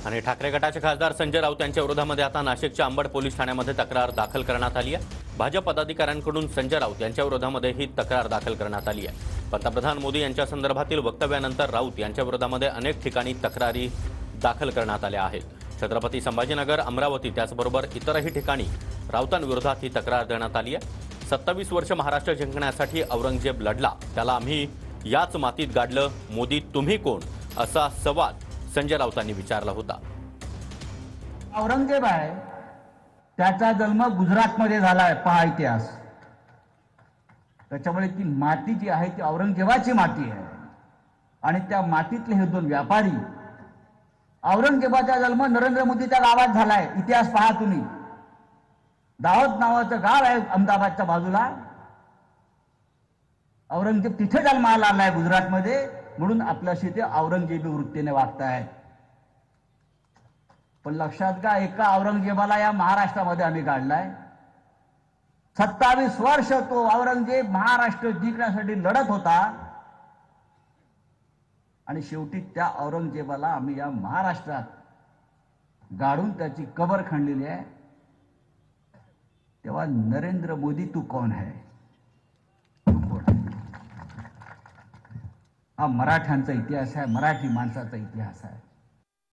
आणि ठाकरे गटाचे खासदार संजय राऊत यांच्या विरोधामध्ये आता नाशिकच्या अंबड पोलीस ठाण्यामध्ये तक्रार दाखल करण्यात आली आहे। भाजप पदाधिकाऱ्यांकडून संजय राऊत यांच्या विरोधामध्ये ही तक्रार दाखल करण्यात आली आहे। पंतप्रधान मोदी यांच्या संदर्भातील वक्तव्यानंतर राऊत यांच्या विरोधामध्ये अनेक ठिकाणी तक्रारी दाखल करण्यात आल्या आहेत। छत्रपती संभाजीनगर, अमरावती त्याचबरोबर इतरही ठिकाणी राऊतांविरोधात ही तक्रार देण्यात आली आहे। 27 वर्ष महाराष्ट्र जिंकण्यासाठी औरंगजेब लढला, त्याला आम्ही याच मातीत गाडलं, मोदी तुम्ही कोण, असा सवाल संजय राऊतांनी विचारला होता। औरंगजेब आहे, त्याचा जन्म गुजरातमध्ये झाला आहे, पहा इतिहास। त्याच्यामुळे ती माती जी आहे ती औरंगजेबाची माती आहे आणि त्या मातीतले हे दोन व्यापारी, औरंगजेबाचा जन्म नरेंद्र मोदीच्या गावात झालाय, इतिहास पहा तुम्ही। दाहोद नावाचं गाव आहे अहमदाबादच्या बाजूला, औरंगजेब तिथे जन्माला आलाय गुजरातमध्ये, म्हणून आपल्याशी ते औरंगजेबी वृत्तीने वागतायत। पण लक्षात घ्या, एका औरंगजेबाला या महाराष्ट्रामध्ये आम्ही काढलाय। 27 वर्ष तो औरंगजेब महाराष्ट्र जिंकण्यासाठी लढत होता आणि शेवटी त्या औरंगजेबाला आम्ही या महाराष्ट्रात गाडून त्याची कबर खणलेली आहे। तेव्हा नरेंद्र मोदी तू कौन है, हा मराठ्यांचा इतिहास आहे, मराठी माणसाचा इतिहास आहे।